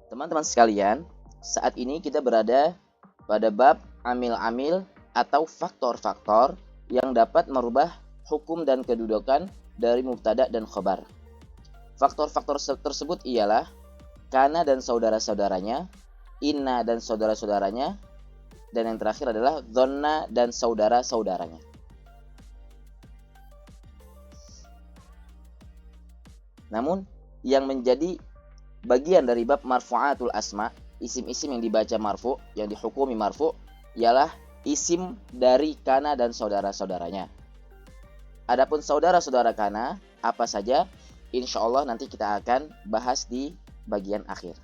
Teman-teman sekalian, saat ini kita berada pada bab amil-amil atau faktor-faktor yang dapat merubah hukum dan kedudukan dari mubtada dan khobar. Faktor-faktor tersebut ialah kana dan saudara-saudaranya, inna dan saudara-saudaranya, dan yang terakhir adalah dhonna dan saudara-saudaranya. Namun, yang menjadi bagian dari bab marfu'atul asma, isim-isim yang dibaca marfu', yang dihukumi marfu', ialah isim dari kana dan saudara-saudaranya. Adapun saudara-saudara kana, apa saja? Insya Allah nanti kita akan bahas di bagian akhir.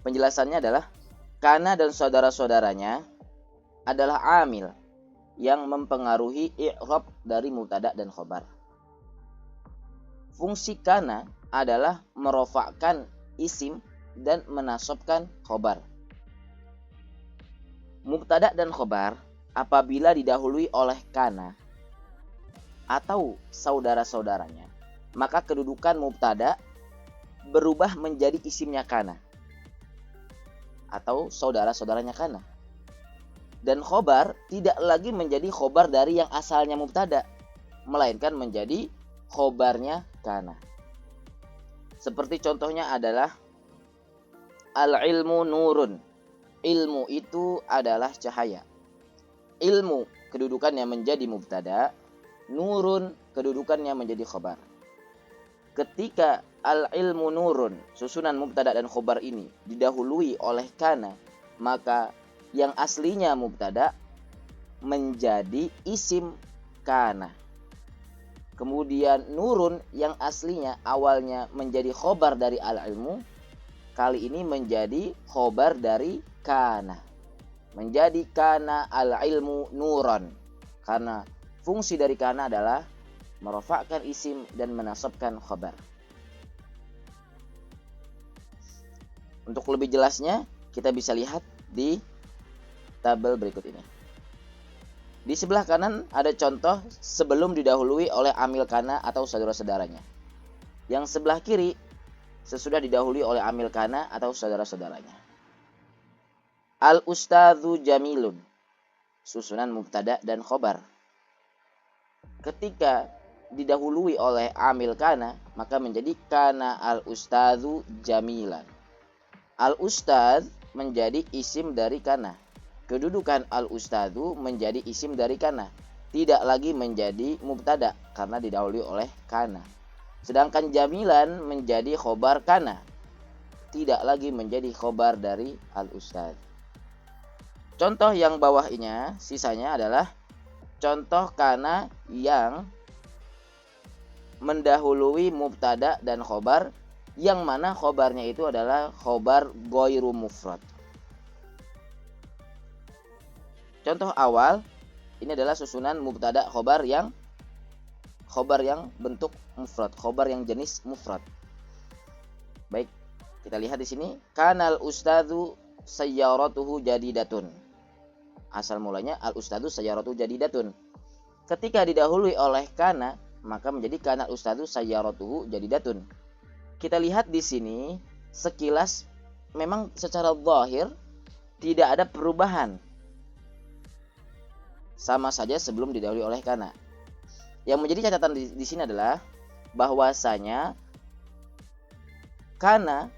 Penjelasannya adalah kana dan saudara-saudaranya adalah amil yang mempengaruhi i'rab dari mubtada dan khobar. Fungsi kana adalah merofakkan isim dan menasobkan khobar. Mubtada dan khobar apabila didahului oleh kana atau saudara-saudaranya, maka kedudukan mubtada berubah menjadi isimnya kana atau saudara-saudaranya kana. Dan khobar tidak lagi menjadi khobar dari yang asalnya mubtada, melainkan menjadi khobarnya kana. Seperti contohnya adalah al-ilmu nurun. Ilmu itu adalah cahaya. Ilmu kedudukannya menjadi mubtada, nurun kedudukannya menjadi khobar. Ketika al-ilmu nurun, susunan mubtada dan khobar ini didahului oleh kana, maka yang aslinya mubtada menjadi isim kana. Kemudian nurun yang aslinya awalnya menjadi khobar dari al-ilmu, kali ini menjadi khobar dari kana. Menjadi kana al-ilmu nuran. Karena fungsi dari kana adalah merofakkan isim dan menasabkan khobar. Untuk lebih jelasnya, kita bisa lihat di tabel berikut ini. Di sebelah kanan ada contoh sebelum didahului oleh amil kana atau saudara-saudaranya. Yang sebelah kiri sesudah didahului oleh amil kana atau saudara-saudaranya. Al-ustadzu jamilun, susunan mubtada dan khobar. Ketika didahului oleh amil kana, maka menjadi kana al-ustadzu jamilan. Al-ustadz menjadi isim dari kana. Kedudukan al-ustadzu menjadi isim dari kana, tidak lagi menjadi mubtada karena didahului oleh kana. Sedangkan jamilan menjadi khobar kana, tidak lagi menjadi khobar dari al-ustadz. Contoh yang bawahnya sisanya adalah contoh kana yang mendahului mubtada dan khobar, yang mana khobarnya itu adalah khobar ghairu mufrad. Contoh awal ini adalah susunan mubtada khobar yang bentuk mufrad, khobar yang jenis mufrad. Baik, kita lihat di sini kanal ustadzu sayyaratuhu jadidatun. Asal mulanya al ustadzu sayyaratuhu jadidatun. Ketika didahului oleh kana, maka menjadi kanal ustadzu sayyaratuhu jadidatun. Kita lihat di sini sekilas memang secara zahir tidak ada perubahan. Sama saja sebelum didahului oleh kana. Yang menjadi catatan di sini adalah bahwasanya kana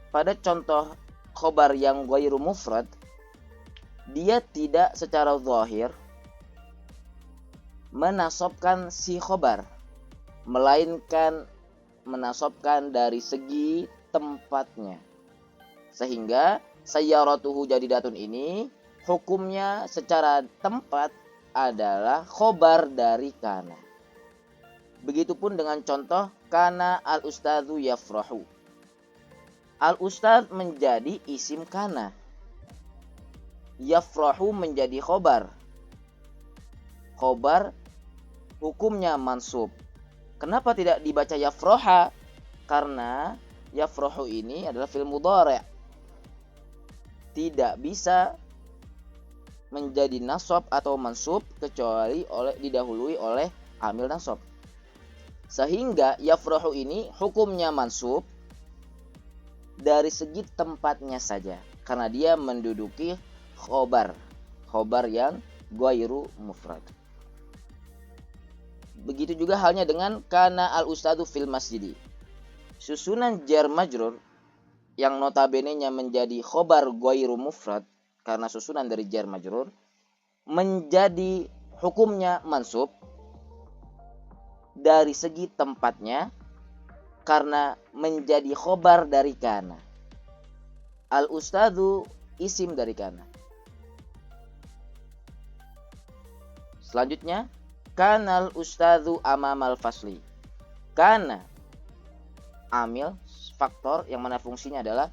pada contoh khobar yang ghairu mufrad, dia tidak secara zahir menasabkan si khobar, melainkan menasabkan dari segi tempatnya. Sehingga sayyaratuhu jadidatun ini hukumnya secara tempat adalah khobar dari kana. Begitupun dengan contoh kana al-ustadzu yafrahu. Al-ustadz menjadi isim kana. Yafrahu menjadi khobar. Khobar hukumnya mansub. Kenapa tidak dibaca yafroha? Karena yafrahu ini adalah fi'il mudhari'. Tidak bisa menjadi nasab atau mansub kecuali didahului oleh amil nasab. Sehingga yafrahu ini hukumnya mansub dari segi tempatnya saja, karena dia menduduki khobar yang ghairu mufrad. Begitu juga halnya dengan kana al ustadu fil masjidi. Susunan jar majrur yang notabene-nya menjadi khobar ghairu mufrad karena susunan dari jar majrur menjadi hukumnya mansub dari segi tempatnya karena menjadi khobar dari kana. Al ustadu isim dari kana. Selanjutnya, kanal ustadu amamal fasli. Kana amil faktor yang mana fungsinya adalah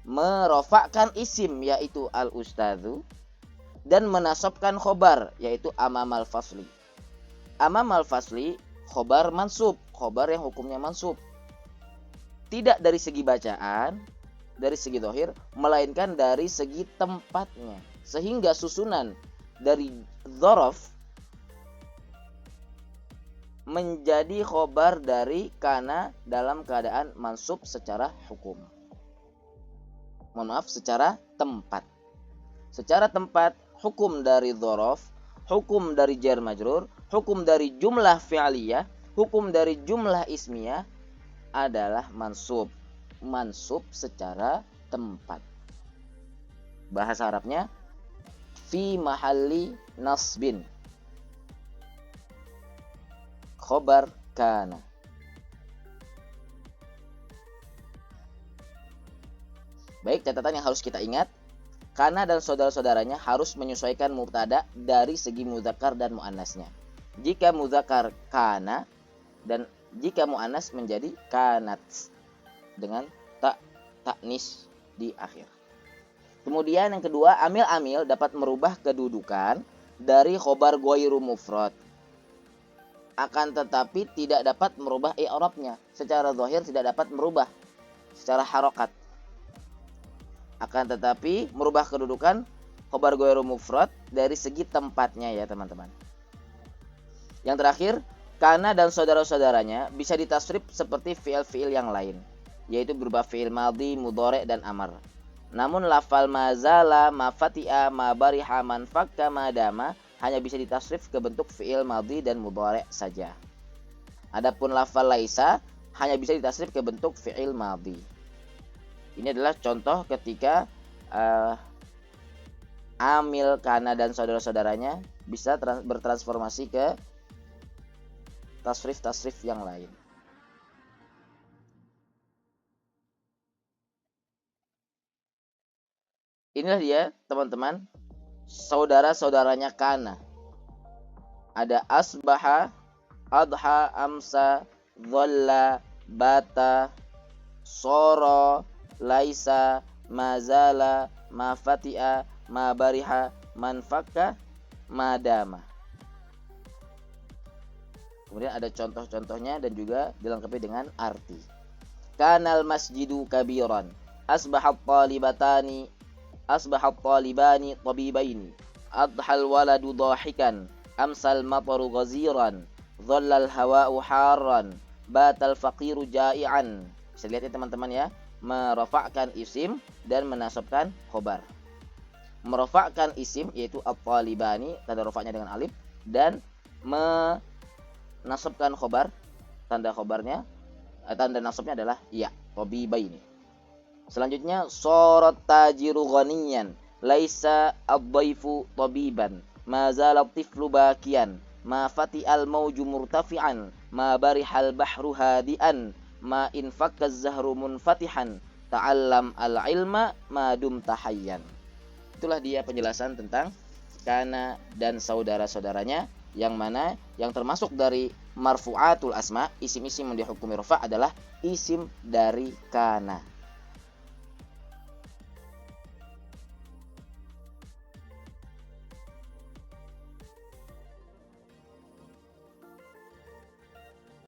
merofakkan isim yaitu al ustadu dan menasabkan khobar yaitu amamal fasli. Amamal fasli khobar mansub, khobar yang hukumnya mansub. Tidak dari segi bacaan, dari segi zahir, melainkan dari segi tempatnya. Sehingga susunan dari dzaraf menjadi khobar dari kana dalam keadaan mansub secara hukum. Secara tempat. Secara tempat, hukum dari dzaraf, hukum dari jar majrur, hukum dari jumlah fi'liyah, hukum dari jumlah ismiyah adalah mansub. Mansub secara tempat. Bahasa Arabnya fi mahalli nasbin. Khobar kana. Baik, catatan yang harus kita ingat, kana dan saudara-saudaranya harus menyesuaikan mubtada dari segi mudzakkar dan muannasnya. Jika mudzakkar kana dan jika muannas menjadi kanat dengan taknis di akhir. Kemudian yang kedua, amil-amil dapat merubah kedudukan dari khobar ghairu mufrad. Akan tetapi tidak dapat merubah i'rabnya. Secara zahir tidak dapat merubah secara harokat. Akan tetapi merubah kedudukan khobar ghairu mufrad dari segi tempatnya ya teman-teman. Yang terakhir, kana dan saudara-saudaranya bisa ditasrif seperti fi'il-fi'il yang lain, yaitu berupa fi'il madhi, mudhari' dan amar. Namun lafal mazala, mafati'a, mabariha, manfakka, madama hanya bisa ditasrif ke bentuk fi'il madhi dan mudhari' saja. Adapun lafal laisa hanya bisa ditasrif ke bentuk fi'il madhi. Ini adalah contoh ketika amil kana dan saudara-saudaranya bisa bertransformasi ke tasrif-tasrif yang lain. Inilah dia teman-teman, saudara-saudaranya kana. Ada asbaha, adha, amsa, dhalla, bata, soro, laisa, mazala, mafati'a, mabariha, manfakka, madama. Kemudian ada contoh-contohnya dan juga dilengkapi dengan arti. Kanal masjidu kabiran, asbahat talibani tabibaini, adhal waladu dhahikan, amsal mataru ghaziran, dhallal hawa'u harran, batal faqiru ja'ian. Bisa lihat ya teman-teman ya, merafa'kan isim dan menasabkan khobar. Merafa'kan isim yaitu at-talibani, tanda rafa'nya dengan alif, dan menasabkan khobar, tanda nasabnya adalah ya, tabibaini. Selanjutnya sarat tajiru ghaniyan, laisa ad-dhaifu tabiban, ma zala tiflu bakian, ma fati'al mawju murtafi'an, ma barihal bahru hadian, ma infakka az-zahru munfatihan, ta'allam al-ilma ma dumta hayyan. Itulah dia penjelasan tentang kana dan saudara-saudaranya, yang mana yang termasuk dari marfu'atul asma, isim-isim yang dihukumi rafa adalah isim dari kana.